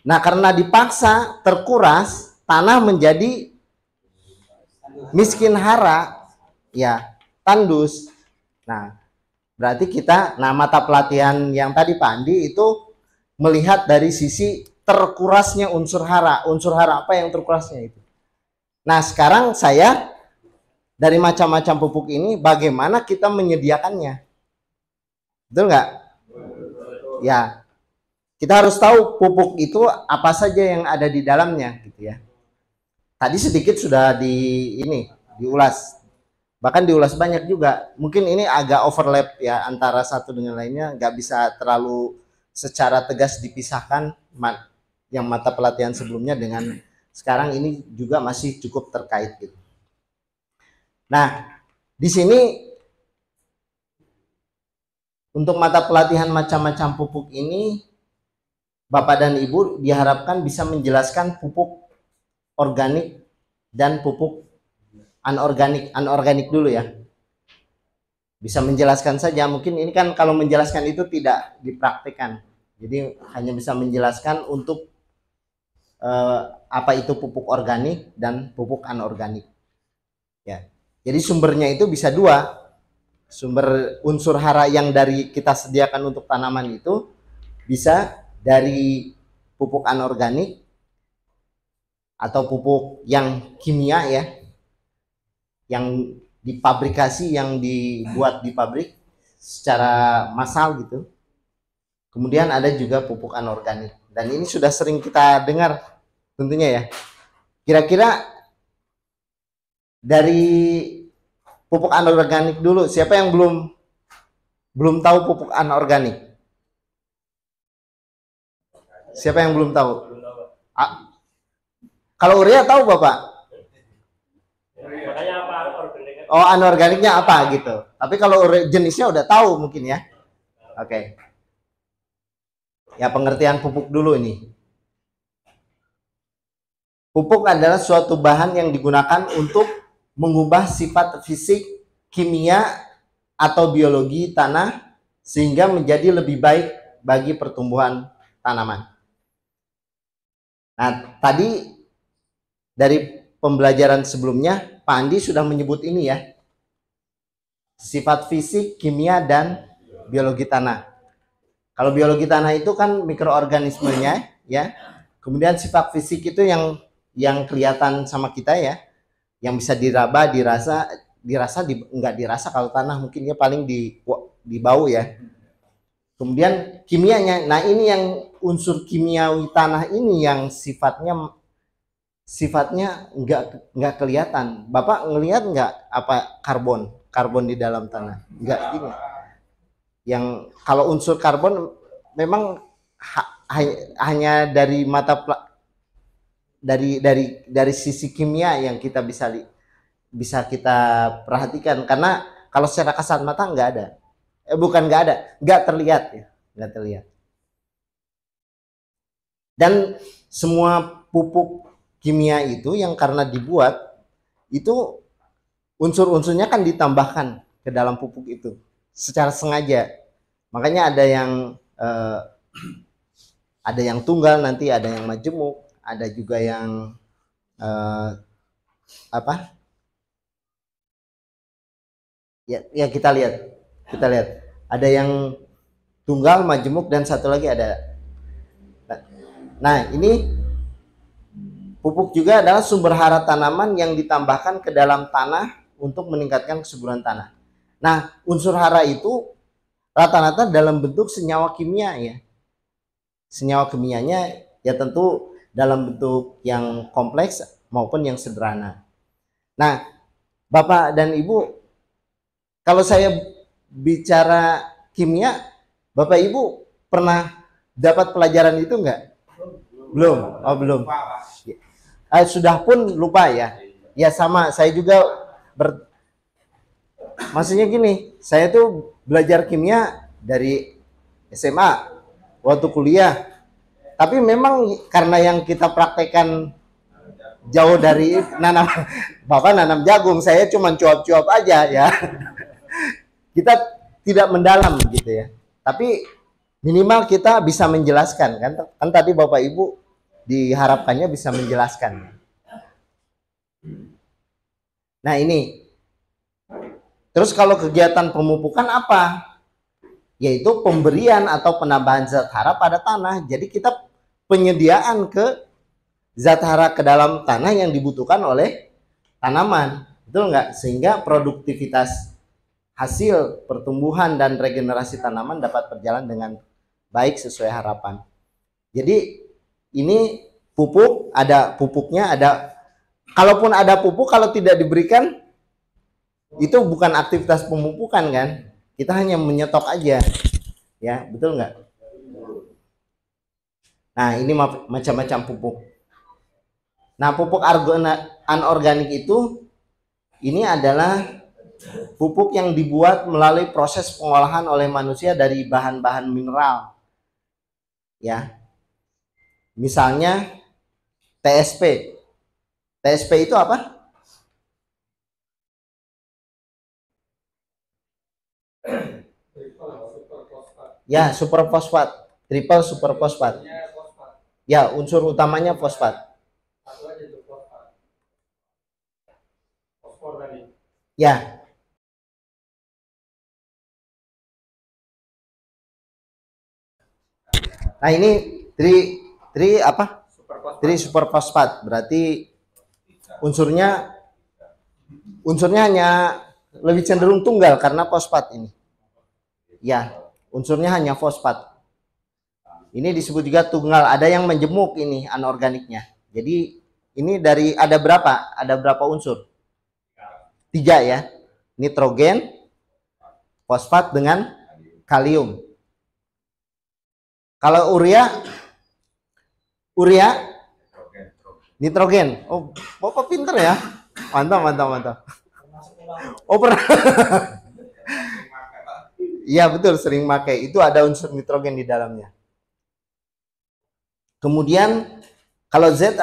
Nah, karena dipaksa terkuras, tanah menjadi miskin hara, ya, tandus. Nah, berarti kita, nah mata pelatihan yang tadi Pak Andi itu melihat dari sisi terkurasnya unsur hara. Unsur hara apa yang terkurasnya itu? Nah, sekarang saya dari macam-macam pupuk ini bagaimana kita menyediakannya? Betul nggak? Ya, kita harus tahu pupuk itu apa saja yang ada di dalamnya, gitu ya. Tadi sedikit sudah diulas, bahkan diulas banyak juga. Mungkin ini agak overlap ya antara satu dengan lainnya, nggak bisa terlalu secara tegas dipisahkan yang mata pelatihan sebelumnya dengan sekarang ini juga masih cukup terkait gitu. Nah, di sini untuk mata pelatihan macam-macam pupuk ini Bapak dan Ibu diharapkan bisa menjelaskan pupuk organik dan pupuk anorganik. Anorganik dulu ya. Bisa menjelaskan saja. Mungkin ini kan kalau menjelaskan itu tidak dipraktikkan. Jadi hanya bisa menjelaskan untuk apa itu pupuk organik dan pupuk anorganik. Ya. Jadi sumbernya itu bisa dua. Sumber unsur hara yang dari kita sediakan untuk tanaman itu bisa dari pupuk anorganik atau pupuk yang kimia ya, yang dipabrikasi, yang dibuat di pabrik secara massal gitu. Kemudian ada juga pupuk anorganik, dan ini sudah sering kita dengar tentunya ya. Kira-kira dari pupuk anorganik dulu, siapa yang belum tahu pupuk anorganik? Siapa yang belum tahu? Kalau urea tahu Bapak? Oh, anorganiknya apa gitu. Tapi kalau jenisnya udah tahu mungkin ya. Oke. Ya, pengertian pupuk dulu ini. Pupuk adalah suatu bahan yang digunakan untuk mengubah sifat fisik, kimia, atau biologi tanah sehingga menjadi lebih baik bagi pertumbuhan tanaman. Nah, tadi dari pembelajaran sebelumnya Pak Andi sudah menyebut ini ya, sifat fisik, kimia, dan biologi tanah. Kalau biologi tanah itu kan mikroorganismenya ya, kemudian sifat fisik itu yang kelihatan sama kita ya, yang bisa diraba, nggak dirasa kalau tanah mungkin ya paling di bau ya. Kemudian kimianya, nah ini yang unsur kimiawi tanah ini yang sifatnya nggak kelihatan. Bapak ngelihat nggak apa karbon di dalam tanah? Nggak gini. Yang kalau unsur karbon memang hanya dari dari sisi kimia yang kita bisa kita perhatikan, karena kalau secara kasat mata nggak ada. Bukan nggak ada, nggak terlihat ya, nggak terlihat. Dan semua pupuk kimia itu yang karena dibuat itu unsur-unsurnya kan ditambahkan ke dalam pupuk itu secara sengaja. Makanya ada yang tunggal, nanti ada yang majemuk, ada juga yang apa? Ya kita lihat. Ada yang tunggal, majemuk, dan satu lagi ada. Nah, ini pupuk juga adalah sumber hara tanaman yang ditambahkan ke dalam tanah untuk meningkatkan kesuburan tanah. Nah, unsur hara itu rata-rata dalam bentuk senyawa kimia ya. Senyawa kimianya ya tentu dalam bentuk yang kompleks maupun yang sederhana. Nah, Bapak dan Ibu, kalau saya bicara kimia, Bapak Ibu pernah dapat pelajaran itu enggak? Belum. Oh, belum. Sudah pun lupa ya. Ya sama, saya juga maksudnya gini, saya tuh belajar kimia dari SMA waktu kuliah. Tapi memang karena yang kita praktekkan jauh dari Bapak nanam jagung, saya cuma cuap-cuap aja ya. Kita tidak mendalam gitu ya. Tapi minimal kita bisa menjelaskan kan tadi Bapak Ibu diharapkannya bisa menjelaskan. Nah ini, terus kalau kegiatan pemupukan apa? Yaitu pemberian atau penambahan zat hara pada tanah. Jadi kita penyediaan ke zat hara ke dalam tanah yang dibutuhkan oleh tanaman, betul nggak? Sehingga produktivitas hasil pertumbuhan dan regenerasi tanaman dapat berjalan dengan baik sesuai harapan. Jadi ini pupuk, ada pupuknya, ada, kalaupun ada pupuk kalau tidak diberikan itu bukan aktivitas pemupukan kan? Kita hanya menyetok aja, ya betul nggak? Nah ini macam-macam pupuk. Nah pupuk anorganik itu ini adalah pupuk yang dibuat melalui proses pengolahan oleh manusia dari bahan-bahan mineral, ya. Misalnya TSP. TSP itu apa? Ya, superfosfat, triple superfosfat. Ya, unsur utamanya fosfat. Ya. Nah, ini tri superfosfat. Berarti unsurnya hanya lebih cenderung tunggal karena fosfat ini. Ya, unsurnya hanya fosfat. Ini disebut juga tunggal. Ada yang menjemuk ini anorganiknya. Jadi ini dari ada berapa? Ada berapa unsur? 3 ya. Nitrogen, fosfat dengan kalium. Kalau urea nitrogen. Oh, Bapak pinter ya. Mantap. Oh, pernah. Iya betul, sering pakai. Itu ada unsur nitrogen di dalamnya. Kemudian kalau Za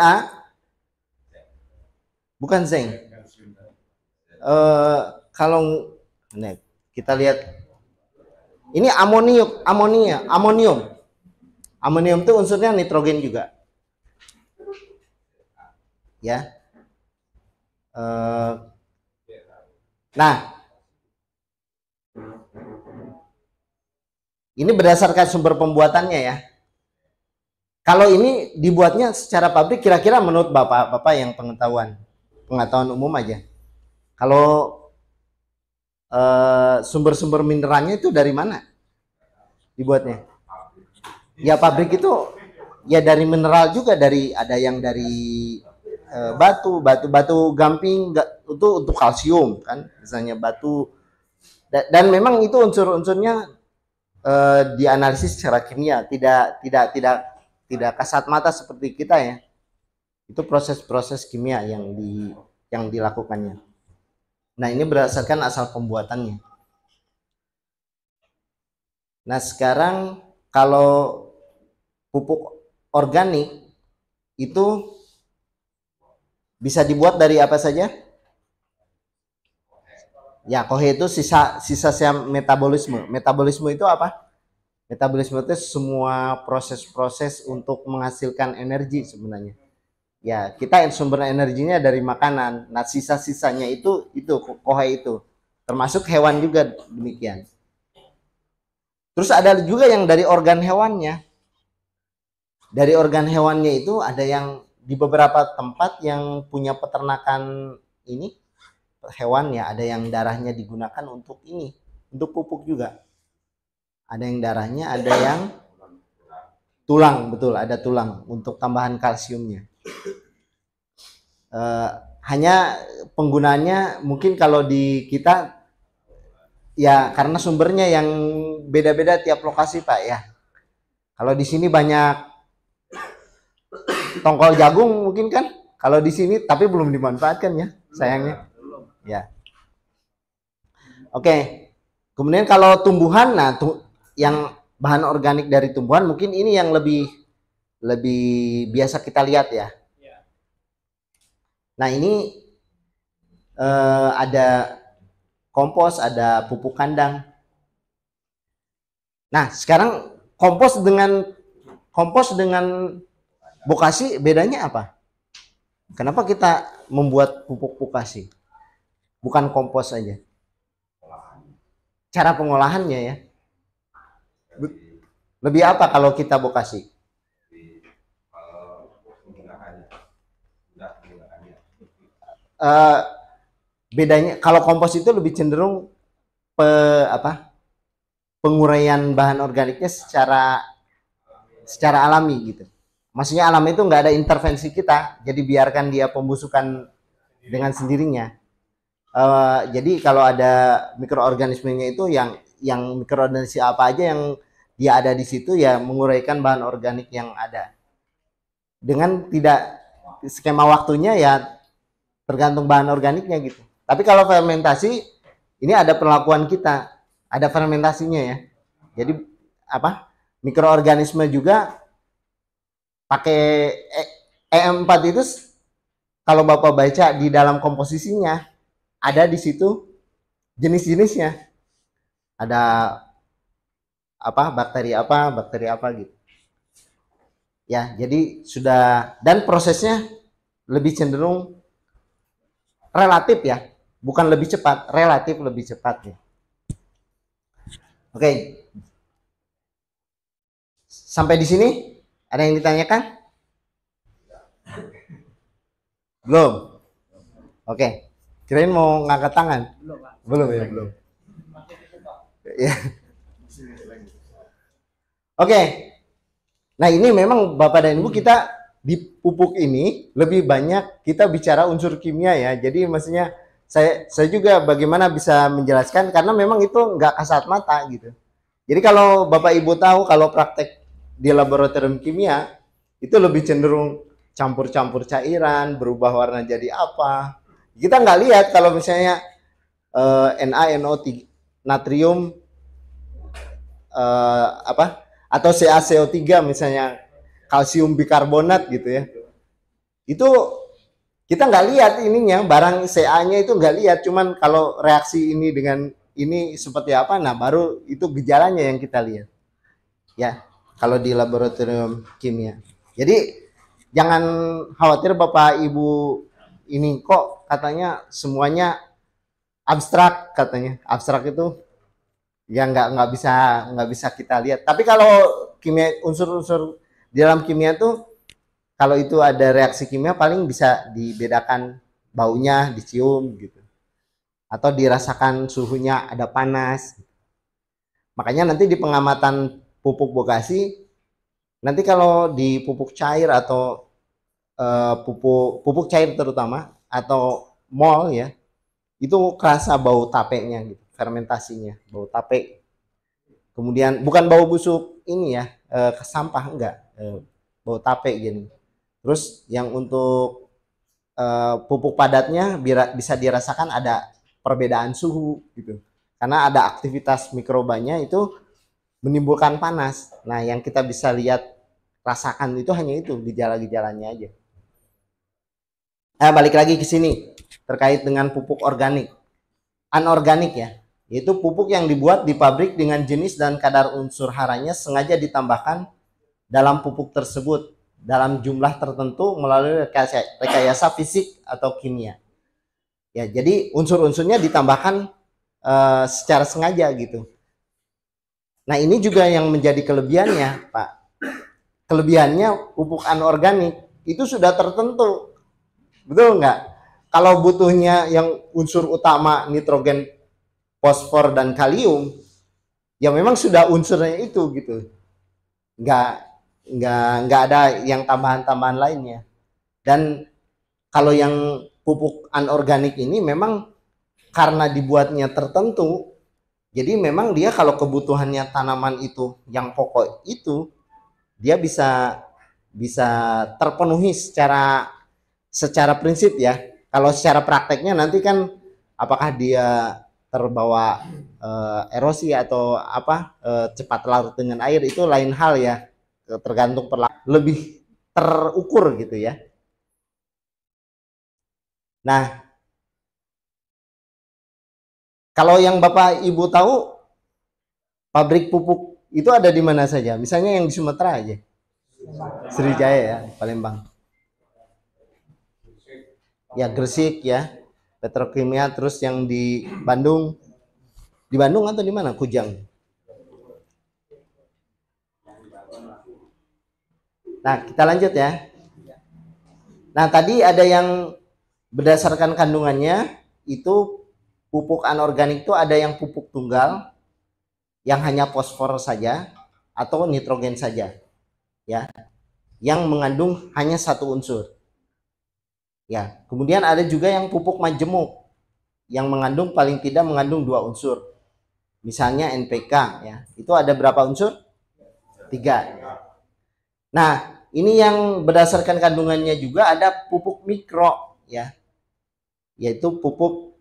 bukan zinc. Kalau nih, kita lihat ini amonium. Amonium itu unsurnya nitrogen juga. Ya. Nah, ini berdasarkan sumber pembuatannya ya. Kalau ini dibuatnya secara pabrik, kira-kira menurut Bapak yang pengetahuan umum aja. Kalau sumber-sumber mineralnya itu dari mana dibuatnya? Ya pabrik itu ya dari mineral juga, ada yang dari batu gamping itu untuk kalsium kan, misalnya batu, dan memang itu unsur-unsurnya dianalisis secara kimia, tidak kasat mata seperti kita ya. Itu proses-proses kimia yang dilakukannya. Nah, ini berdasarkan asal pembuatannya. Nah, sekarang kalau pupuk organik itu bisa dibuat dari apa saja? Ya, kohe itu sisa metabolisme. Metabolisme itu apa? Metabolisme itu semua proses-proses untuk menghasilkan energi sebenarnya. Ya, kita sumber energinya dari makanan. Nah, sisa-sisanya itu kohe itu. Termasuk hewan juga demikian. Terus ada juga yang dari organ hewannya. Dari organ hewannya itu ada yang di beberapa tempat yang punya peternakan ini hewan ya, ada yang darahnya digunakan untuk ini, untuk pupuk juga. Ada yang darahnya, ada yang tulang, betul, ada tulang untuk tambahan kalsiumnya. Hanya penggunaannya mungkin kalau di kita ya karena sumbernya yang beda-beda tiap lokasi Pak ya. Kalau di sini banyak tongkol jagung mungkin kan, kalau di sini tapi belum dimanfaatkan ya sayangnya. Ya. Oke. Kemudian kalau tumbuhan, nah yang bahan organik dari tumbuhan mungkin ini yang lebih biasa kita lihat ya. Nah, ini ada kompos, ada pupuk kandang. Nah, sekarang kompos dengan Bokasi bedanya apa? Kenapa kita membuat pupuk bokasi? Bukan kompos saja. Cara pengolahannya ya. Lebih apa kalau kita bokasi? Uh, Bedanya kalau kompos itu lebih cenderung penguraian bahan organiknya secara alami gitu. Maksudnya alami itu nggak ada intervensi kita, jadi biarkan dia pembusukan dengan sendirinya. Jadi kalau ada mikroorganismenya itu yang mikroorganisme apa aja yang dia ada di situ ya menguraikan bahan organik yang ada. Dengan tidak skema waktunya ya tergantung bahan organiknya gitu. Tapi kalau fermentasi ini ada perlakuan kita, ada fermentasinya ya. Jadi mikroorganisme juga pakai EM4 itu kalau Bapak baca di dalam komposisinya ada di situ jenis-jenisnya. Ada bakteri apa gitu. Ya, jadi sudah dan prosesnya lebih cenderung relatif ya, bukan lebih cepat, relatif lebih cepat ya. Oke. Sampai di sini ada yang ditanyakan? Belum. Oke. Kirain mau ngangkat tangan. Belum ya, belum. Ya. Oke. Nah, ini memang Bapak dan Ibu kita di pupuk ini lebih banyak kita bicara unsur kimia ya. Jadi maksudnya saya juga bagaimana bisa menjelaskan karena memang itu nggak kasat mata gitu. Jadi kalau Bapak Ibu tahu kalau praktek di laboratorium kimia itu lebih cenderung campur-campur cairan, berubah warna jadi apa. Kita nggak lihat kalau misalnya NaNO3 natrium atau CaCO3 misalnya kalsium bikarbonat gitu ya. Itu kita nggak lihat ininya, barang Ca-nya itu nggak lihat, cuman kalau reaksi ini dengan ini seperti apa, nah baru itu gejalanya yang kita lihat. Ya, kalau di laboratorium kimia. Jadi jangan khawatir Bapak Ibu ini kok katanya semuanya abstrak katanya. Abstrak itu ya nggak bisa kita lihat. Tapi kalau kimia unsur-unsur di dalam kimia tuh kalau itu ada reaksi kimia paling bisa dibedakan baunya, dicium gitu. Atau dirasakan suhunya ada panas. Makanya nanti di pengamatan pupuk bokasi nanti kalau di pupuk cair atau pupuk cair terutama atau mol ya itu kerasa bau tapenya gitu, fermentasinya bau tape. Kemudian bukan bau busuk ini ya sampah enggak, bau tape gini. Terus yang untuk pupuk padatnya bisa dirasakan ada perbedaan suhu gitu karena ada aktivitas mikrobanya itu menimbulkan panas. Nah, yang kita bisa lihat rasakan itu hanya itu gejala-gejalanya aja. Balik lagi ke sini terkait dengan pupuk organik, anorganik ya, yaitu pupuk yang dibuat di pabrik dengan jenis dan kadar unsur haranya sengaja ditambahkan dalam pupuk tersebut dalam jumlah tertentu melalui rekayasa fisik atau kimia. Ya, jadi unsur-unsurnya ditambahkan secara sengaja gitu. Nah, ini juga yang menjadi kelebihannya, Pak. Kelebihannya pupuk anorganik itu sudah tertentu. Betul nggak? Kalau butuhnya yang unsur utama nitrogen, fosfor dan kalium, ya memang sudah unsurnya itu gitu. Nggak ada yang tambahan-tambahan lainnya. Dan kalau yang pupuk anorganik ini memang karena dibuatnya tertentu, jadi memang dia kalau kebutuhannya tanaman itu yang pokok itu dia bisa terpenuhi secara prinsip ya. Kalau secara prakteknya nanti kan apakah dia terbawa erosi atau cepat larut dengan air itu lain hal ya, tergantung lebih terukur gitu ya. Nah, kalau yang Bapak Ibu tahu pabrik pupuk itu ada di mana saja? Misalnya yang di Sumatera aja. Sriwijaya ya, Palembang. Ya Gresik ya, petrokimia. Terus yang di Bandung atau di mana? Kujang. Nah, kita lanjut ya. Nah, tadi ada yang berdasarkan kandungannya itu pupuk anorganik itu ada yang pupuk tunggal yang hanya fosfor saja atau nitrogen saja ya, yang mengandung hanya satu unsur ya. Kemudian ada juga yang pupuk majemuk yang mengandung paling tidak mengandung dua unsur, misalnya NPK ya, itu ada berapa unsur? 3. Nah, ini yang berdasarkan kandungannya juga ada pupuk mikro ya, yaitu pupuk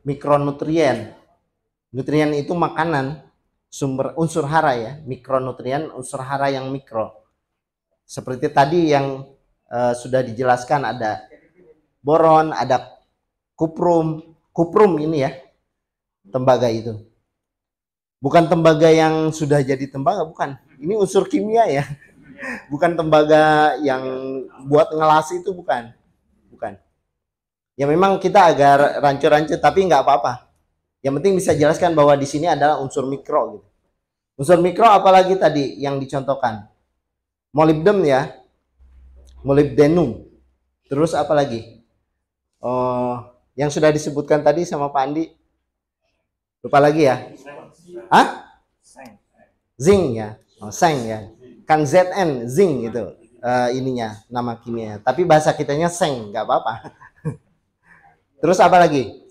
mikronutrien. Nutrien itu makanan, sumber unsur hara ya, mikronutrien unsur hara yang mikro. Seperti tadi yang sudah dijelaskan, ada boron, ada kuprum. Kuprum ini ya, tembaga itu. Bukan tembaga yang sudah jadi tembaga, bukan. Ini unsur kimia ya. Bukan tembaga yang buat ngelas itu, bukan. Bukan. Ya memang kita agak rancu-rancu, tapi nggak apa-apa. Yang penting bisa jelaskan bahwa di sini adalah unsur mikro gitu. Unsur mikro apalagi tadi yang dicontohkan? Molybdenum ya. Molybdenum. Terus apa lagi? Oh, yang sudah disebutkan tadi sama Pak Andi. Lupa lagi ya. Hah? Zinc ya. Oh, seng ya. Kan ZN, zinc itu ininya nama kimia. Tapi bahasa kitanya seng, nggak apa-apa. Terus apa lagi?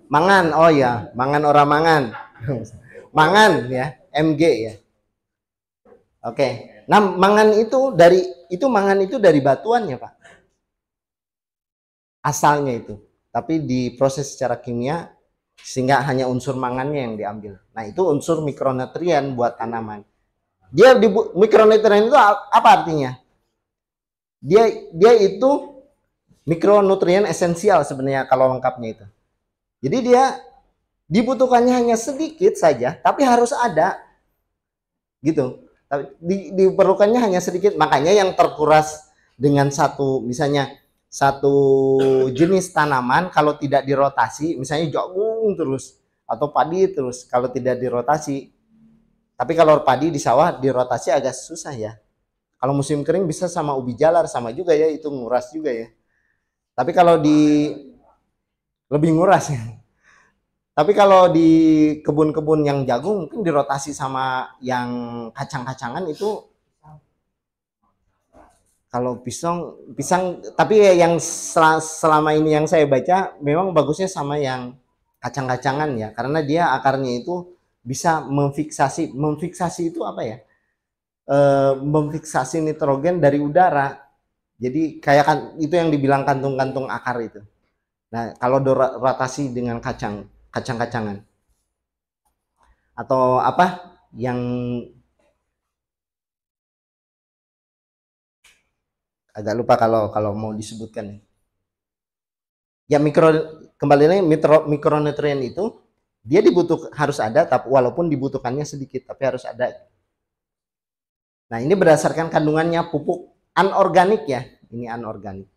Mangan, oh ya, mangan orang mangan. Mangan ya, Mg ya. Oke. Nah, mangan itu dari batuan ya, Pak. Asalnya itu. Tapi diproses secara kimia sehingga hanya unsur mangannya yang diambil. Nah, itu unsur mikronutrien buat tanaman. Dia di mikronutrien itu apa artinya? Dia itu mikronutrien esensial sebenarnya kalau lengkapnya itu. Jadi dia dibutuhkannya hanya sedikit saja, tapi harus ada, gitu. Diperlukannya hanya sedikit, makanya yang terkuras dengan misalnya satu jenis tanaman kalau tidak dirotasi, misalnya jagung terus atau padi terus, kalau tidak dirotasi. Tapi kalau padi di sawah dirotasi agak susah ya. Kalau musim kering bisa sama ubi jalar, sama juga ya, itu nguras juga ya. Tapi kalau lebih nguras ya. Tapi kalau di kebun-kebun yang jagung mungkin dirotasi sama yang kacang-kacangan itu. Kalau pisang tapi yang selama ini yang saya baca memang bagusnya sama yang kacang-kacangan ya, karena dia akarnya itu bisa memfiksasi itu apa ya? Memfiksasi nitrogen dari udara. Jadi kayak kan itu yang dibilang kantung-kantung akar itu. Nah, kalau rotasi dengan kacang-kacangan atau apa yang agak lupa kalau mau disebutkan ya, kembali lagi mikronutrien itu dia harus ada, tapi walaupun dibutuhkannya sedikit tapi harus ada. Nah, ini berdasarkan kandungannya pupuk anorganik ya, ini anorganik.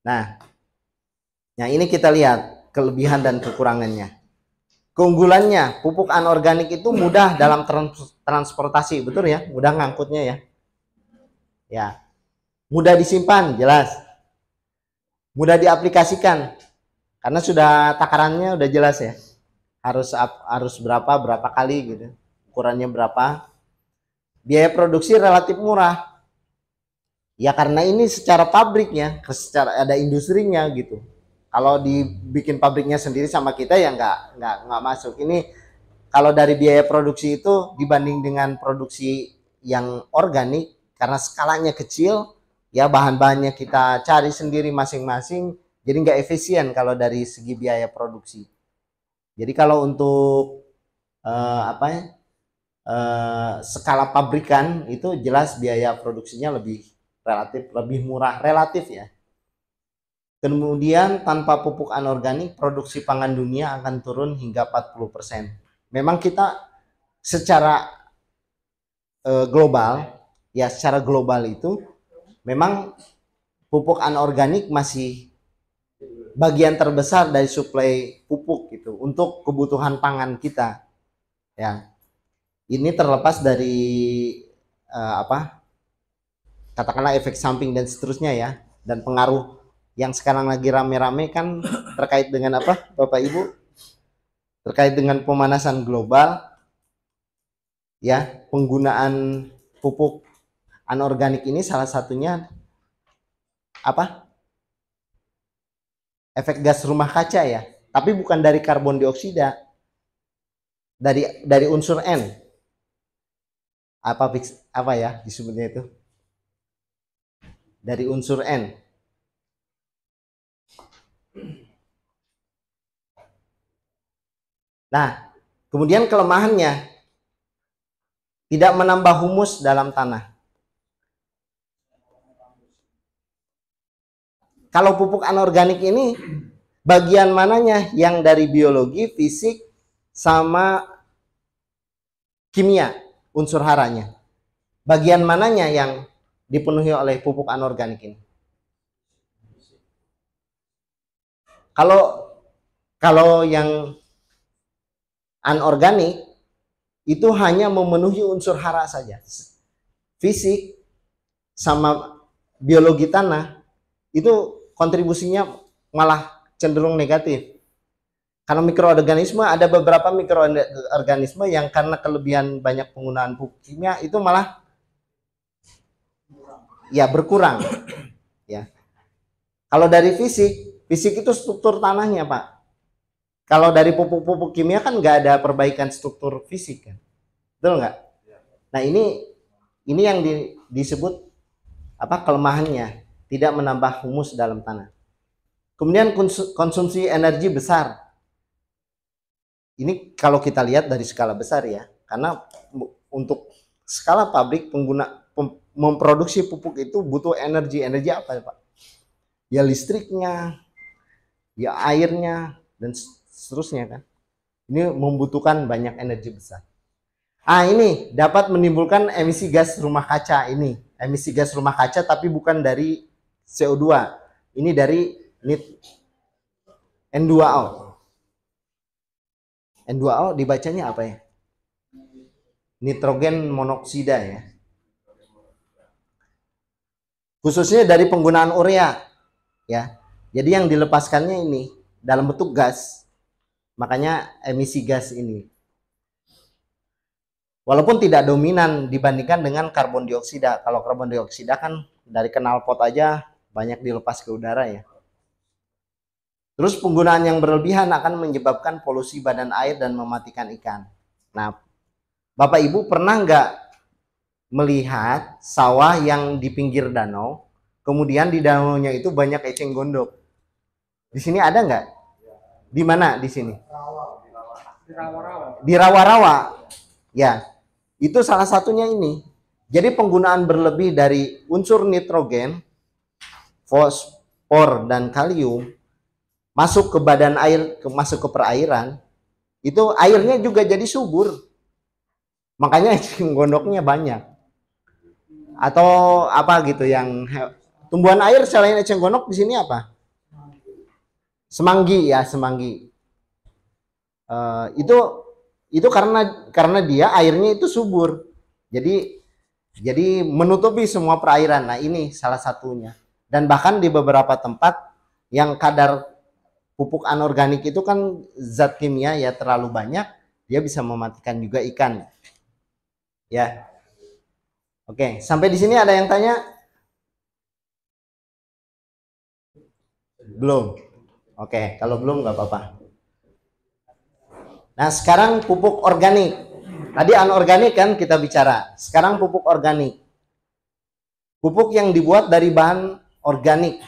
Nah, ini kita lihat kelebihan dan kekurangannya. Keunggulannya, pupuk anorganik itu mudah dalam transportasi, betul ya, mudah ngangkutnya ya. Ya, mudah disimpan, jelas. Mudah diaplikasikan, karena sudah takarannya udah jelas ya. Harus berapa kali gitu, ukurannya berapa. Biaya produksi relatif murah. Ya karena ini secara pabriknya, secara ada industrinya gitu. Kalau dibikin pabriknya sendiri sama kita ya nggak masuk. Ini kalau dari biaya produksi itu dibanding dengan produksi yang organik, karena skalanya kecil, ya bahan-bahannya kita cari sendiri masing-masing, jadi nggak efisien kalau dari segi biaya produksi. Jadi kalau untuk skala pabrikan itu jelas biaya produksinya lebih murah relatif ya. Kemudian tanpa pupuk anorganik produksi pangan dunia akan turun hingga 40%. Memang kita secara global ya secara global itu memang pupuk anorganik masih bagian terbesar dari suplai pupuk gitu untuk kebutuhan pangan kita. Ya, ini terlepas dari katakanlah efek samping dan seterusnya ya, dan pengaruh yang sekarang lagi rame-rame kan terkait dengan apa, Bapak Ibu? Terkait dengan pemanasan global, ya, penggunaan pupuk anorganik ini salah satunya apa? Efek gas rumah kaca ya, tapi bukan dari karbon dioksida, dari unsur N. Apa ya disebutnya itu? Dari unsur N. Nah, kemudian kelemahannya tidak menambah humus dalam tanah. Kalau pupuk anorganik ini bagian mananya yang dari biologi, fisik, sama kimia, unsur haranya? Bagian mananya yang dipenuhi oleh pupuk anorganik ini? Kalau yang anorganik itu hanya memenuhi unsur hara saja. Fisik sama biologi tanah itu kontribusinya malah cenderung negatif. Karena mikroorganisme, ada beberapa mikroorganisme yang karena kelebihan banyak penggunaan pupuk kimia itu malah ya berkurang. Ya. Kalau dari fisik itu struktur tanahnya, Pak. Kalau dari pupuk-pupuk kimia kan nggak ada perbaikan struktur fisik kan, betul nggak? Nah ini yang disebut apa, kelemahannya, tidak menambah humus dalam tanah. Kemudian konsumsi energi besar. Ini kalau kita lihat dari skala besar ya, karena untuk skala pabrik memproduksi pupuk itu butuh energi apa ya Pak? Ya listriknya, ya airnya, dan seterusnya kan. Ini membutuhkan banyak energi besar. Ini dapat menimbulkan emisi gas rumah kaca ini. Emisi gas rumah kaca tapi bukan dari CO2. Ini dari N2O. N2O dibacanya apa ya? Nitrogen monoksida ya. Khususnya dari penggunaan urea ya. Jadi yang dilepaskannya ini dalam bentuk gas. Makanya emisi gas ini. Walaupun tidak dominan dibandingkan dengan karbon dioksida. Kalau karbon dioksida kan dari knalpot aja banyak dilepas ke udara ya. Terus penggunaan yang berlebihan akan menyebabkan polusi badan air dan mematikan ikan. Nah, Bapak Ibu pernah nggak melihat sawah yang di pinggir danau, kemudian di danaunya itu banyak eceng gondok? Di sini ada nggak? Di mana di sini? Di rawa-rawa. Ya, itu salah satunya ini. Jadi penggunaan berlebih dari unsur nitrogen, fosfor, dan kalium masuk ke badan air, masuk ke perairan, itu airnya juga jadi subur. Makanya eceng gondoknya banyak. Atau apa gitu yang tumbuhan air selain eceng gondok di sini apa? Semanggi ya, semanggi. Itu karena dia airnya itu subur. Jadi menutupi semua perairan. Nah, ini salah satunya. Dan bahkan di beberapa tempat yang kadar pupuk anorganik itu kan zat kimia ya terlalu banyak, dia bisa mematikan juga ikan. Ya. Oke, sampai di sini ada yang tanya? Belum. Oke, kalau belum nggak apa-apa. Nah, sekarang pupuk organik. Tadi anorganik kan kita bicara. Sekarang pupuk organik. Pupuk yang dibuat dari bahan organik,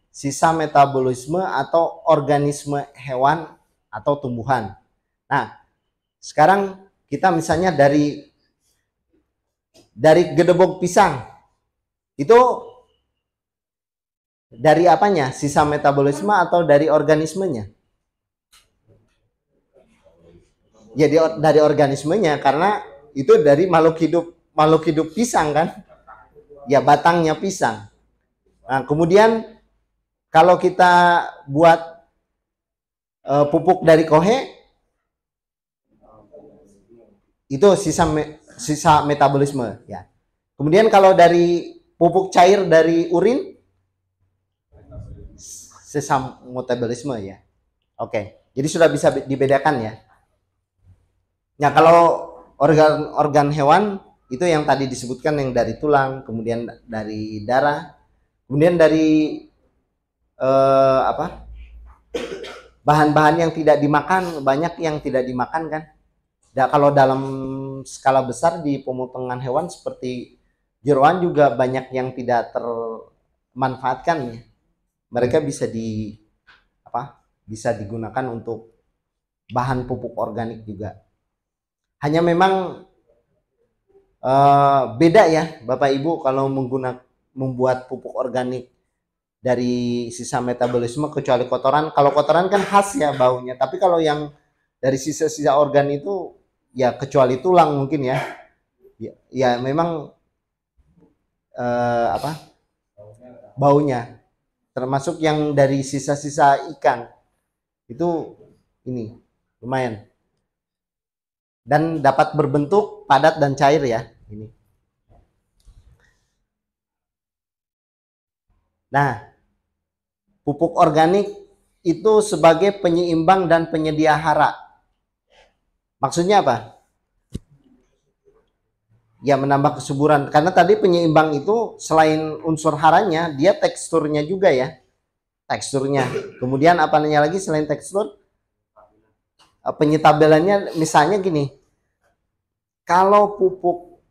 sisa metabolisme atau organisme hewan atau tumbuhan. Nah, sekarang kita misalnya dari gedebok pisang. Itu dari apanya? Sisa metabolisme atau dari organismenya? Jadi dari organismenya, karena itu dari makhluk hidup pisang kan. Ya, batangnya pisang. Nah, kemudian kalau kita buat pupuk dari kohe, itu sisa metabolisme ya. Kemudian kalau dari pupuk cair dari urin, sisa metabolisme ya. Oke, jadi sudah bisa dibedakan ya. Nah, kalau organ hewan itu yang tadi disebutkan, yang dari tulang, kemudian dari darah, kemudian dari bahan-bahan yang tidak dimakan, banyak yang tidak dimakan kan. Kalau dalam skala besar di pemotongan hewan seperti jeroan juga banyak yang tidak termanfaatkan. Mereka bisa bisa digunakan untuk bahan pupuk organik juga. Hanya memang beda ya Bapak Ibu kalau membuat pupuk organik dari sisa metabolisme kecuali kotoran. Kalau kotoran kan khas ya baunya, tapi kalau yang dari sisa-sisa organ itu ya kecuali tulang mungkin ya. Ya memang baunya, termasuk yang dari sisa-sisa ikan itu ini lumayan, dan dapat berbentuk padat dan cair ya ini. Nah, pupuk organik itu sebagai penyeimbang dan penyedia hara. Maksudnya apa? Ya, menambah kesuburan. Karena tadi penyeimbang itu selain unsur haranya, dia teksturnya juga ya. Teksturnya. Kemudian apa namanya lagi selain tekstur? Penyetabelannya misalnya gini. Kalau pupuk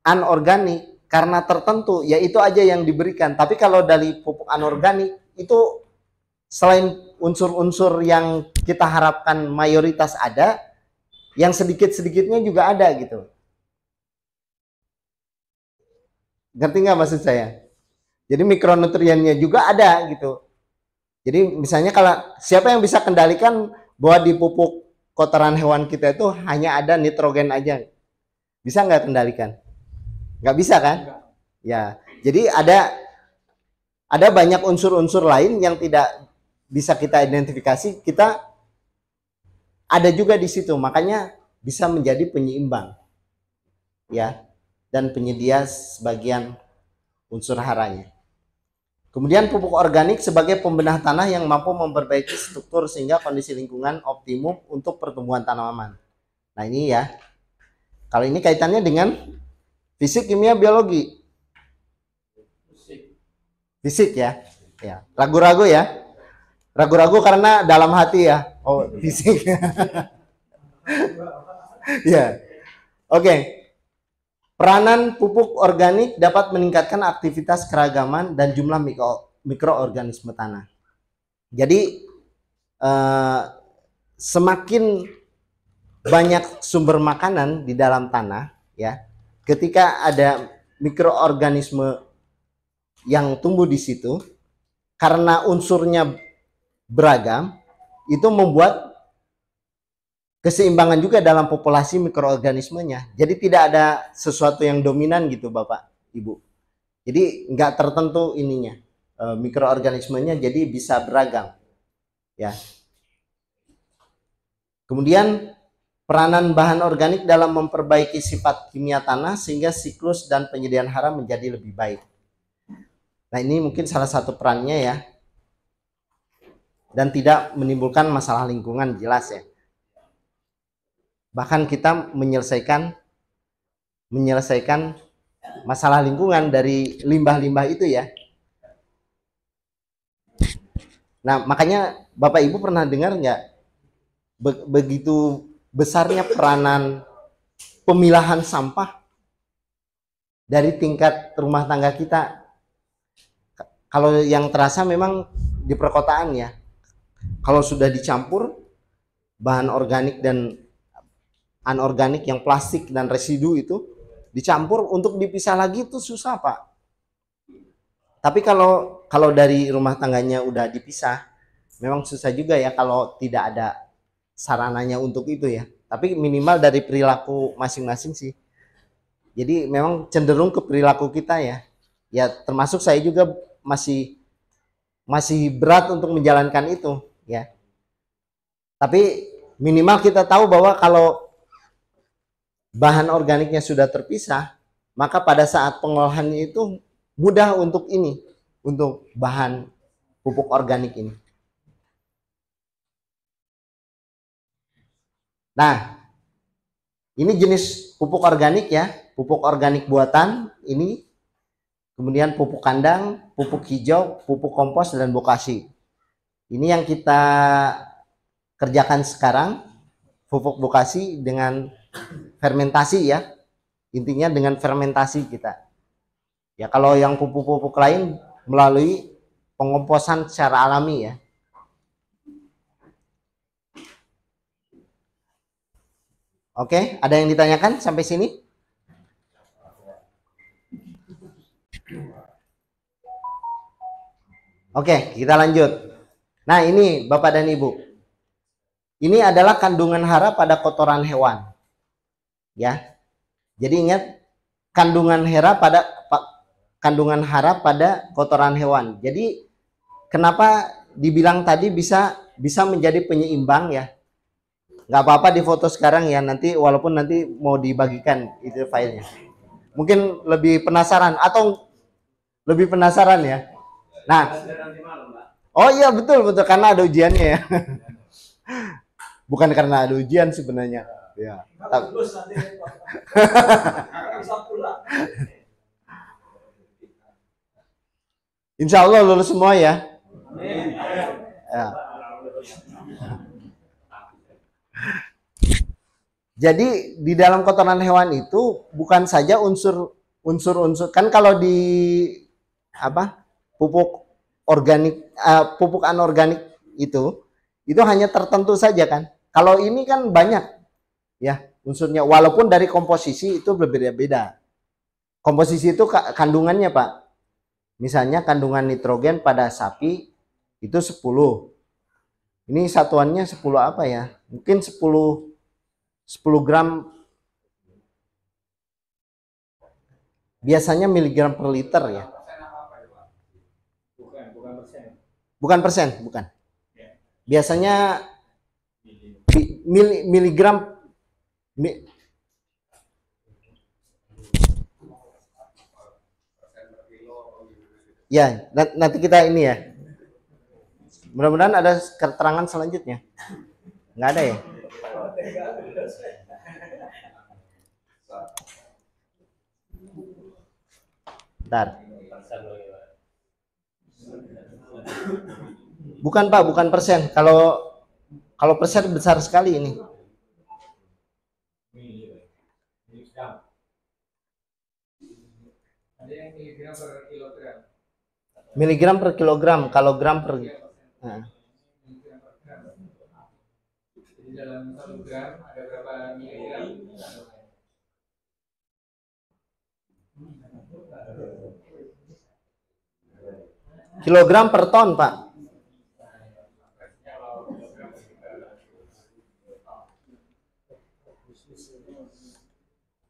anorganik karena tertentu, ya itu aja yang diberikan. Tapi kalau dari pupuk anorganik itu selain unsur-unsur yang kita harapkan mayoritas ada, yang sedikit-sedikitnya juga ada gitu. Ngerti nggak maksud saya? Jadi mikronutriennya juga ada gitu. Jadi misalnya kalau siapa yang bisa kendalikan bahwa di pupuk kotoran hewan kita itu hanya ada nitrogen aja, bisa nggak kendalikan? Nggak bisa kan? Ya, jadi ada banyak unsur-unsur lain yang tidak bisa kita identifikasi, kita ada juga di situ, makanya bisa menjadi penyeimbang ya, dan penyedia sebagian unsur haranya. Kemudian pupuk organik sebagai pembenah tanah yang mampu memperbaiki struktur sehingga kondisi lingkungan optimum untuk pertumbuhan tanaman. Nah ini ya, kalau ini kaitannya dengan fisik, kimia, biologi. Fisik ya, ya. Ragu-ragu ya, ragu-ragu karena dalam hati ya. Oh fisik. Ya, oke. Peranan pupuk organik dapat meningkatkan aktivitas keragaman dan jumlah mikroorganisme tanah. Jadi semakin banyak sumber makanan di dalam tanah ya, ketika ada mikroorganisme yang tumbuh di situ, karena unsurnya beragam, itu membuat keseimbangan juga dalam populasi mikroorganismenya. Jadi tidak ada sesuatu yang dominan gitu Bapak Ibu. Jadi nggak tertentu ininya, mikroorganismenya, jadi bisa beragam ya. Kemudian peranan bahan organik dalam memperbaiki sifat kimia tanah sehingga siklus dan penyediaan hara menjadi lebih baik. Nah ini mungkin salah satu perannya ya, dan tidak menimbulkan masalah lingkungan, jelas ya. Bahkan kita menyelesaikan masalah lingkungan dari limbah-limbah itu ya. Nah makanya Bapak Ibu pernah dengar nggak begitu besarnya peranan pemilahan sampah dari tingkat rumah tangga kita. Kalau yang terasa memang di perkotaan ya, kalau sudah dicampur bahan organik dan anorganik yang plastik dan residu itu dicampur, untuk dipisah lagi itu susah Pak. Tapi kalau dari rumah tangganya udah dipisah, memang susah juga ya kalau tidak ada sarananya untuk itu ya. Tapi minimal dari perilaku masing-masing sih. Jadi memang cenderung ke perilaku kita ya. Ya, termasuk saya juga masih berat untuk menjalankan itu, ya. Tapi minimal kita tahu bahwa kalau bahan organiknya sudah terpisah, maka pada saat pengolahannya itu mudah untuk bahan pupuk organik ini. Nah, ini jenis pupuk organik ya, pupuk organik buatan ini, kemudian pupuk kandang, pupuk hijau, pupuk kompos, dan bokasi. Ini yang kita kerjakan sekarang, pupuk bokasi dengan fermentasi ya, intinya dengan fermentasi kita. Ya, kalau yang pupuk-pupuk lain melalui pengomposan secara alami ya. Oke, ada yang ditanyakan sampai sini? Oke, kita lanjut. Nah, ini Bapak dan Ibu. Ini adalah kandungan hara pada kotoran hewan. Ya. Jadi ingat, kandungan hara pada kotoran hewan. Jadi kenapa dibilang tadi bisa menjadi penyeimbang ya? Nggak apa-apa di foto sekarang ya, nanti walaupun nanti mau dibagikan itu filenya. Mungkin lebih penasaran ya. Nah, oh iya betul karena ada ujiannya ya. Bukan karena ada ujian sebenarnya. Ya. Insya Allah lulus semua ya. Ya. Jadi di dalam kotoran hewan itu bukan saja unsur kan, kalau di pupuk organik, pupuk anorganik itu hanya tertentu saja kan. Kalau ini kan banyak ya unsurnya, walaupun dari komposisi itu berbeda-beda. Komposisi itu kandungannya Pak. Misalnya kandungan nitrogen pada sapi itu 10. Ini satuannya 10 apa ya? Mungkin 10 gram, biasanya miligram per liter ya. Bukan persen, bukan. Biasanya miligram. Ya, nanti kita ini ya. Mudah-mudahan ada keterangan selanjutnya. Nggak ada ya? Bentar. Bukan Pak, bukan persen. Kalau persen besar sekali ini. Miligram per kilogram, kalau gram per. Nah. Jadi dalam 1 gram ada berapa miligram? Kilogram per ton, Pak.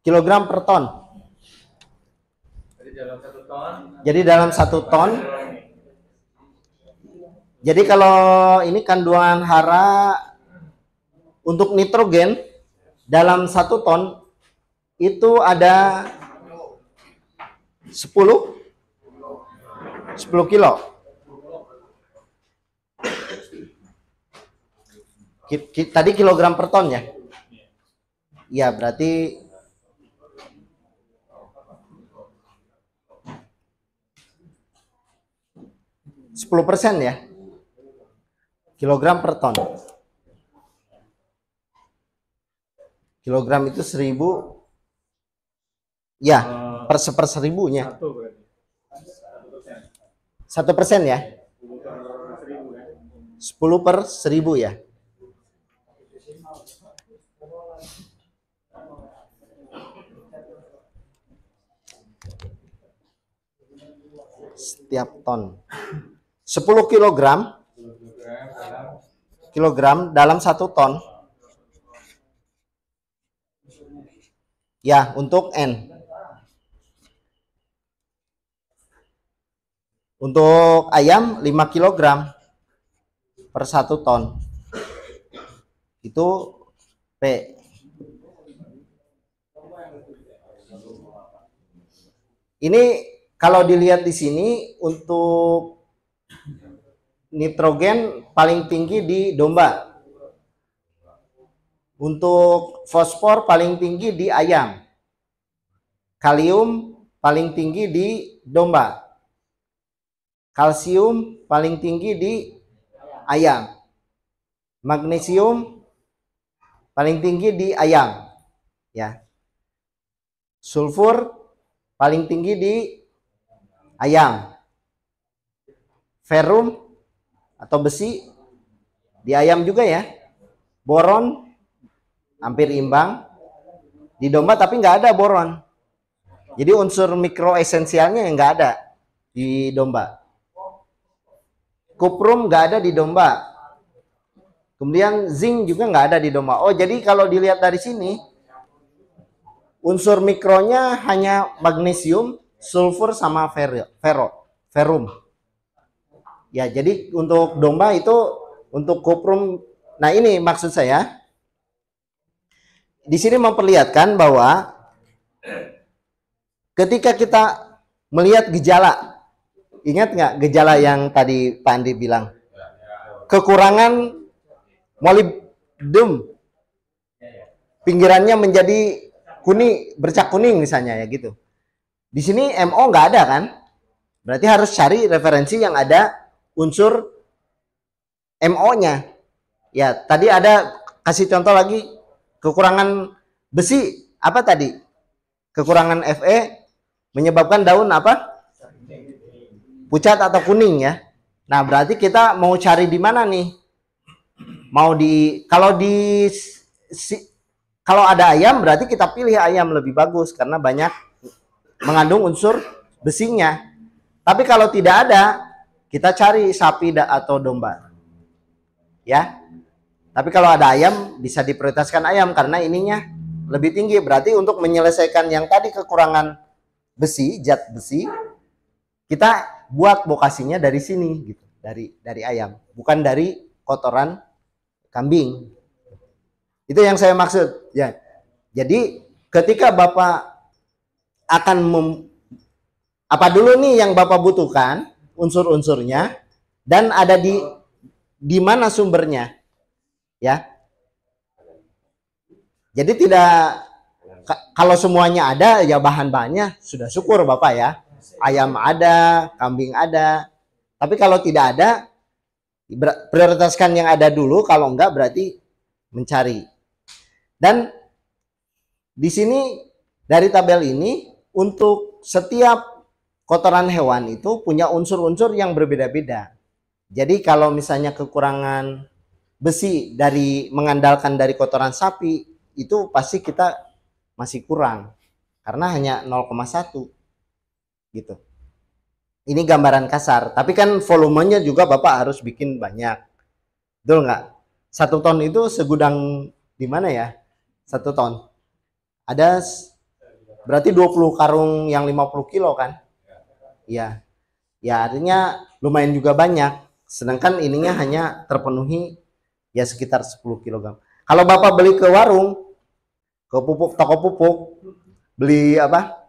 Kilogram per ton. Jadi dalam 1 ton. Jadi kalau ini kandungan hara untuk nitrogen dalam 1 ton itu ada 10 kilo. Tadi kilogram per ton ya? Iya, berarti %10 ya. Kilogram per ton. Kilogram itu 1000. Ya, per 1/1000-nya. 1% ya. 10/1000 ya. Setiap ton. 10 kilogram dalam 1 ton. Ya, untuk N. Untuk ayam 5 kilogram per 1 ton. Itu P. Ini kalau dilihat di sini untuk nitrogen paling tinggi di domba. Untuk fosfor paling tinggi di ayam. Kalium paling tinggi di domba. Kalsium paling tinggi di ayam. Magnesium paling tinggi di ayam. Ya. Sulfur paling tinggi di ayam. Ferrum atau besi di ayam juga ya. Boron hampir imbang di domba, tapi nggak ada boron. Jadi unsur mikroesensialnya yang nggak ada di domba. Kuprum nggak ada di domba. Kemudian zinc juga nggak ada di domba. Oh, jadi kalau dilihat dari sini, unsur mikronya hanya magnesium, sulfur, sama ferrum. Ya, jadi untuk domba itu, untuk kuprum. Nah, ini maksud saya. Di sini memperlihatkan bahwa ketika kita melihat gejala, ingat nggak gejala yang tadi Pak Andi bilang? Kekurangan molybdum, pinggirannya menjadi kuning, bercak kuning misalnya ya gitu. Di sini MO nggak ada kan? Berarti harus cari referensi yang ada unsur MO-nya. Ya, tadi ada kasih contoh lagi, kekurangan besi apa tadi? Kekurangan Fe menyebabkan daun apa? Pucat atau kuning ya. Nah, berarti kita mau cari di mana nih? Mau kalau ada ayam berarti kita pilih ayam lebih bagus karena banyak mengandung unsur besinya. Tapi kalau tidak ada, kita cari sapi atau domba. Ya. Tapi kalau ada ayam, bisa diprioritaskan ayam karena ininya lebih tinggi. Berarti untuk menyelesaikan yang tadi kekurangan besi, zat besi, kita buat bokasinya dari sini gitu, dari ayam, bukan dari kotoran kambing. Itu yang saya maksud ya. Jadi ketika Bapak akan apa dulu nih yang Bapak butuhkan, unsur-unsurnya, dan ada di mana sumbernya. Ya. Jadi tidak, kalau semuanya ada ya bahan-bahannya sudah syukur Bapak ya. Ayam ada, kambing ada. Tapi kalau tidak ada, prioritaskan yang ada dulu, kalau enggak berarti mencari. Dan di sini dari tabel ini untuk setiap kotoran hewan itu punya unsur-unsur yang berbeda-beda. Jadi kalau misalnya kekurangan besi mengandalkan dari kotoran sapi, itu pasti kita masih kurang karena hanya 0,1 gitu. Ini gambaran kasar, tapi kan volumenya juga Bapak harus bikin banyak, betul nggak? 1 ton itu segudang di mana ya? 1 ton ada berarti 20 karung yang 50 kilo kan? Iya, ya artinya lumayan juga banyak. Sedangkan ininya hanya terpenuhi ya sekitar 10 kg. Kalau Bapak beli ke warung, ke toko pupuk, beli apa?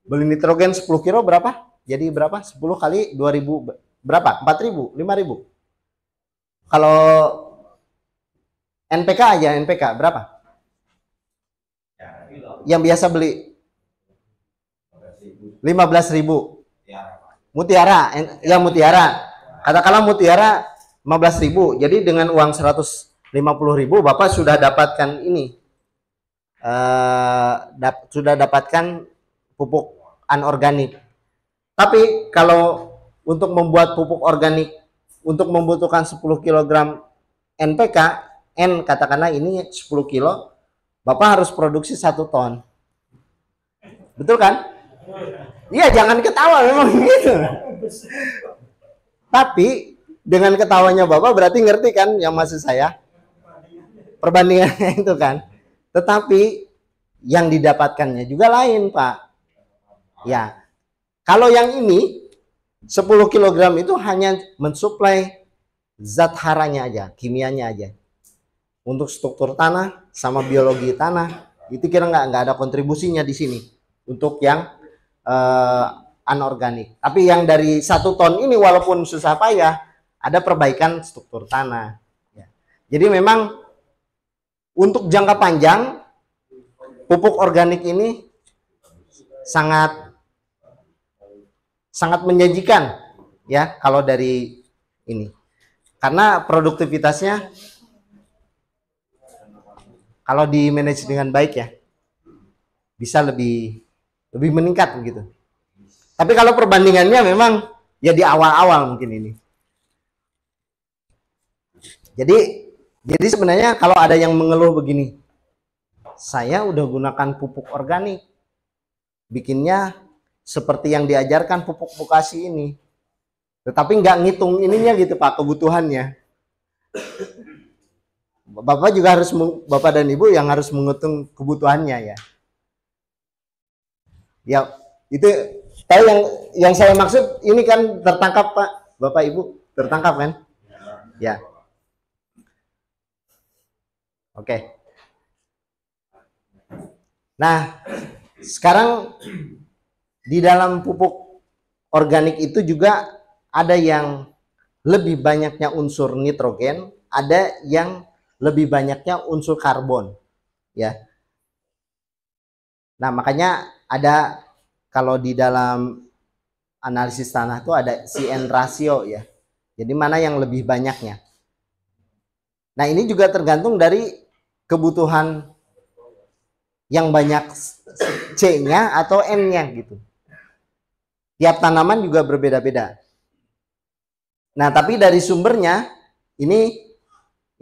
Beli nitrogen 10 kilo berapa? Jadi berapa? 10 kali 2000 berapa? 4000, 5000. Kalau NPK aja, NPK berapa? Yang biasa beli 15.000. Mutiara, ya Mutiara. Katakanlah Mutiara 15.000. Jadi dengan uang 150.000 Bapak sudah dapatkan ini. Sudah dapatkan pupuk anorganik. Tapi kalau untuk membuat pupuk organik untuk membutuhkan 10 kg NPK, katakanlah ini 10 kilo, Bapak harus produksi 1 ton. Betul kan? Iya, jangan ketawa, memang gitu. Tapi dengan ketawanya Bapak berarti ngerti kan yang maksud saya? Perbandingannya itu kan. Tetapi yang didapatkannya juga lain, Pak. Ya. Kalau yang ini 10 kg itu hanya mensuplai zat haranya aja, kimianya aja. Untuk struktur tanah sama biologi tanah itu kira nggak ada kontribusinya di sini untuk yang anorganik. Tapi yang dari 1 ton ini walaupun susah payah ada perbaikan struktur tanah. Ya. Jadi memang untuk jangka panjang pupuk organik ini sangat menjanjikan ya kalau dari ini. Karena produktivitasnya kalau di manage dengan baik ya bisa lebih meningkat begitu. Tapi kalau perbandingannya memang ya di awal-awal mungkin ini. Jadi sebenarnya kalau ada yang mengeluh begini, saya udah gunakan pupuk organik, bikinnya seperti yang diajarkan pupuk vokasi ini, tetapi nggak ngitung ininya gitu Pak, kebutuhannya. Bapak juga harus, Bapak dan Ibu yang harus menghitung kebutuhannya ya. Ya, itu tahu yang saya maksud ini kan tertangkap Pak, Bapak Ibu tertangkap kan? Ya. Oke. Nah, sekarang di dalam pupuk organik itu juga ada yang lebih banyaknya unsur nitrogen, ada yang lebih banyaknya unsur karbon, ya. Nah, makanya ada kalau di dalam analisis tanah itu ada CN ratio ya. Jadi mana yang lebih banyaknya. Nah, ini juga tergantung dari kebutuhan yang banyak C-nya atau N-nya gitu. Tiap tanaman juga berbeda-beda. Nah, tapi dari sumbernya ini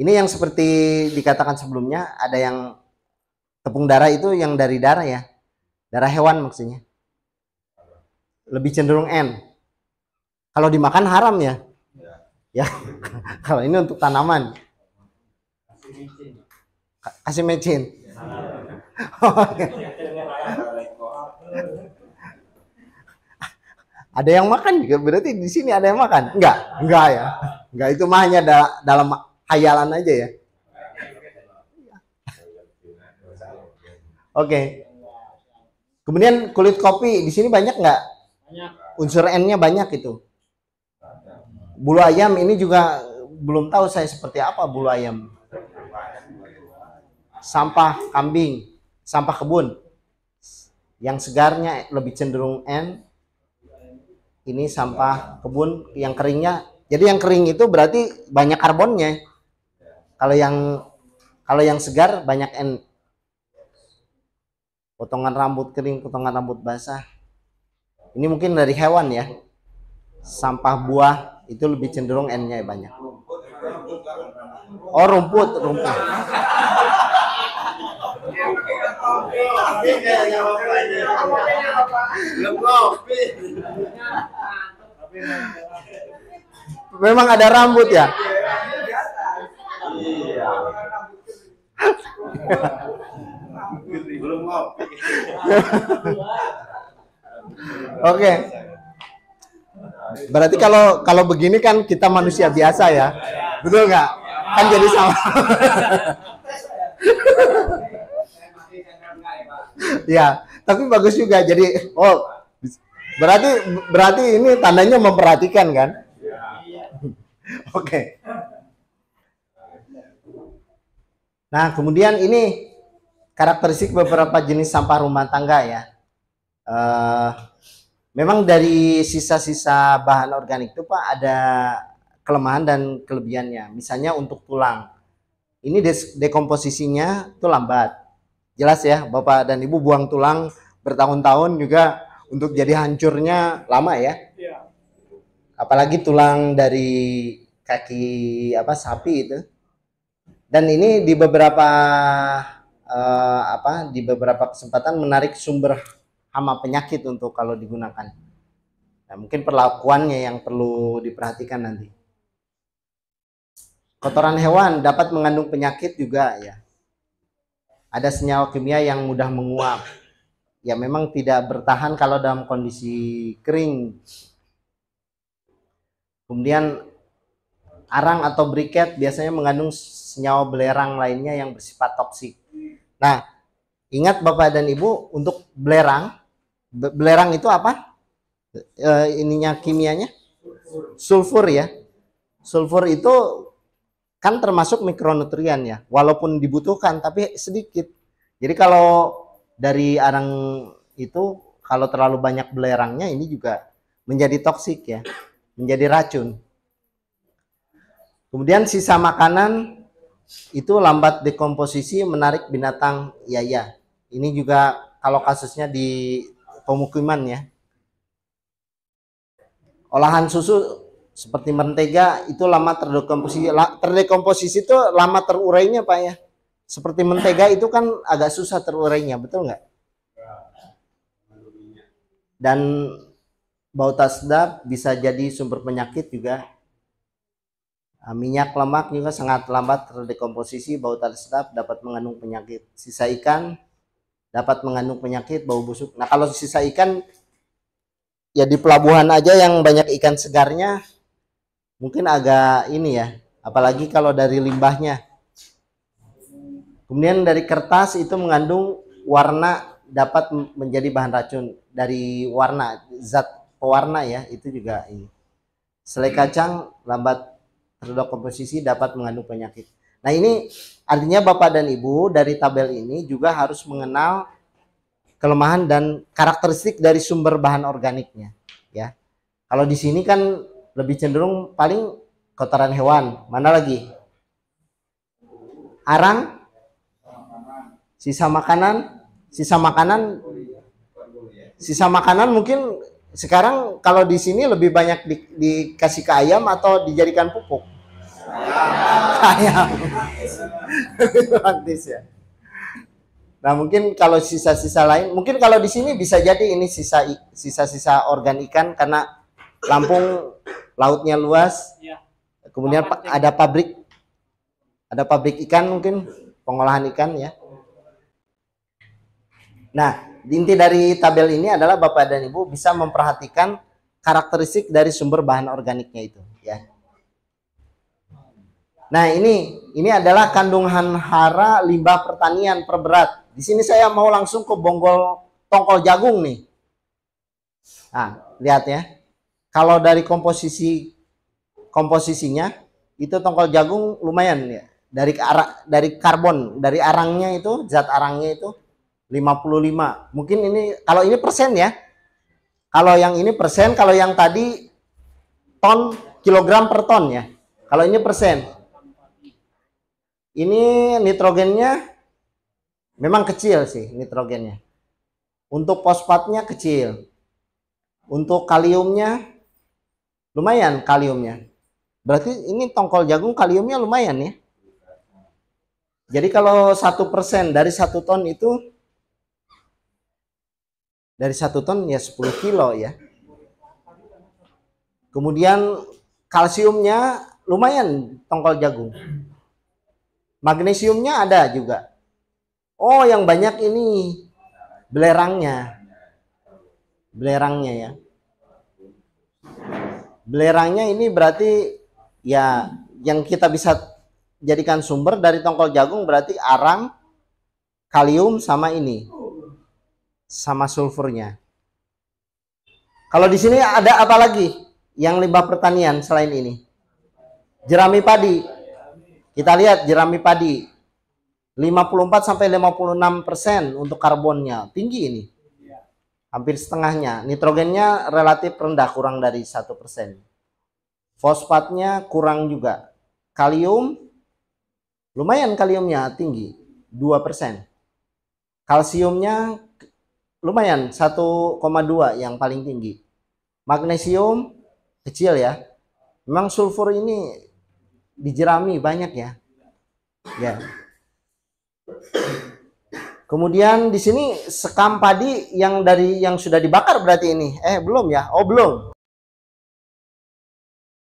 yang seperti dikatakan sebelumnya, ada yang tepung darah itu yang dari darah ya. Darah hewan maksudnya. Lebih cenderung N. Kalau dimakan haram ya. Ya. Kalau ini untuk tanaman. Kasih mecin. Ada yang makan juga, berarti di sini ada yang makan? Enggak ya. Enggak, itu mah hanya dalam hayalan aja ya. Oke. Kemudian kulit kopi di sini banyak nggak? Unsur N-nya banyak itu. Bulu ayam ini juga belum tahu saya seperti apa bulu ayam. Sampah kambing, sampah kebun. Yang segarnya lebih cenderung N. Ini sampah kebun yang keringnya. Jadi yang kering itu berarti banyak karbonnya. Kalau yang segar banyak N. Potongan rambut kering, potongan rambut basah. Ini mungkin dari hewan ya. Sampah buah itu lebih cenderung N-nya banyak. Oh, rumput. Memang ada rambut ya? Oke. Berarti kalau begini kan kita manusia biasa ya. Betul nggak? Kan jadi sama. Ya, tapi bagus juga. Jadi, berarti ini tandanya memperhatikan kan? Oke. Nah, kemudian ini karakteristik beberapa jenis sampah rumah tangga ya. Memang dari sisa-sisa bahan organik itu Pak ada kelemahan dan kelebihannya. Misalnya untuk tulang. Ini dekomposisinya itu lambat. Jelas ya, Bapak dan Ibu buang tulang bertahun-tahun juga untuk jadi hancurnya lama ya. Apalagi tulang dari kaki sapi itu. Dan ini di beberapa kesempatan menarik sumber hama penyakit untuk kalau digunakan. Nah, mungkin perlakuannya yang perlu diperhatikan nanti. Kotoran hewan dapat mengandung penyakit juga ya. Ada senyawa kimia yang mudah menguap. Ya memang tidak bertahan kalau dalam kondisi kering. Kemudian arang atau briket biasanya mengandung senyawa belerang lainnya yang bersifat toksik. Nah, ingat Bapak dan Ibu, untuk belerang, belerang itu apa? Ininya kimianya? Sulfur ya. Sulfur itu kan termasuk mikronutrien ya, walaupun dibutuhkan tapi sedikit. Jadi kalau dari arang itu kalau terlalu banyak belerangnya ini juga menjadi toksik ya, menjadi racun. Kemudian sisa makanan itu lambat dekomposisi menarik binatang yaya. Ini juga kalau kasusnya di pemukiman ya. Olahan susu seperti mentega itu lama terdekomposisi. Terdekomposisi itu lama terurainya Pak ya. Seperti mentega itu kan agak susah terurainya, betul nggak? Dan bau tak sedap bisa jadi sumber penyakit juga. Minyak lemak juga sangat lambat terdekomposisi, bau tak sedap, dapat mengandung penyakit. Sisa ikan dapat mengandung penyakit, bau busuk. Nah kalau sisa ikan ya di pelabuhan aja yang banyak ikan segarnya mungkin agak ini ya, apalagi kalau dari limbahnya. Kemudian dari kertas itu mengandung warna, dapat menjadi bahan racun. Dari warna, zat pewarna ya, itu juga ini. Selai kacang lambat terdekomposisi, dapat mengandung penyakit. Nah ini artinya Bapak dan Ibu dari tabel ini juga harus mengenal kelemahan dan karakteristik dari sumber bahan organiknya ya. Kalau di sini kan lebih cenderung paling kotoran hewan. Mana lagi? Arang, sisa makanan, sisa makanan mungkin sekarang kalau di sini lebih banyak dikasih ke ayam atau dijadikan pupuk? Ayam. Praktis ya. Nah mungkin kalau sisa-sisa lain, mungkin kalau di sini bisa jadi ini sisa-sisa organ ikan karena Lampung lautnya luas. Kemudian ada pabrik ikan mungkin pengolahan ikan ya. Nah inti dari tabel ini adalah Bapak dan Ibu bisa memperhatikan karakteristik dari sumber bahan organiknya itu ya. Nah ini adalah kandungan hara limbah pertanian per berat. Di sini saya mau langsung ke bonggol tongkol jagung nih. Nah lihat ya, kalau dari komposisinya itu tongkol jagung lumayan ya. Dari karbon, dari arangnya itu, zat arangnya itu 55. Mungkin ini kalau ini persen ya. Kalau yang ini persen, kalau yang tadi ton, kilogram per ton ya. Kalau ini persen. Ini nitrogennya memang kecil sih nitrogennya. Untuk fosfatnya kecil. Untuk kaliumnya lumayan kaliumnya. Berarti ini tongkol jagung kaliumnya lumayan ya. Jadi kalau 1% dari 1 ton itu, dari 1 ton ya 10 kilo ya. Kemudian kalsiumnya lumayan tongkol jagung. Magnesiumnya ada juga. Oh yang banyak ini belerangnya. Belerangnya ya. Belerangnya ini berarti ya yang kita bisa jadikan sumber dari tongkol jagung berarti arang, kalium sama ini. Sama sulfurnya. Kalau di sini ada apa lagi yang limbah pertanian selain ini? Jerami padi. Kita lihat jerami padi 54 sampai 56% untuk karbonnya, tinggi ini. Hampir setengahnya. Nitrogennya relatif rendah, kurang dari 1%. Fosfatnya kurang juga. Kalium lumayan, kaliumnya tinggi 2%. Kalsiumnya lumayan 1,2 yang paling tinggi. Magnesium kecil ya. Memang sulfur ini di jerami banyak ya. Ya. Kemudian di sini sekam padi yang sudah dibakar berarti ini. Belum ya? Oh, belum.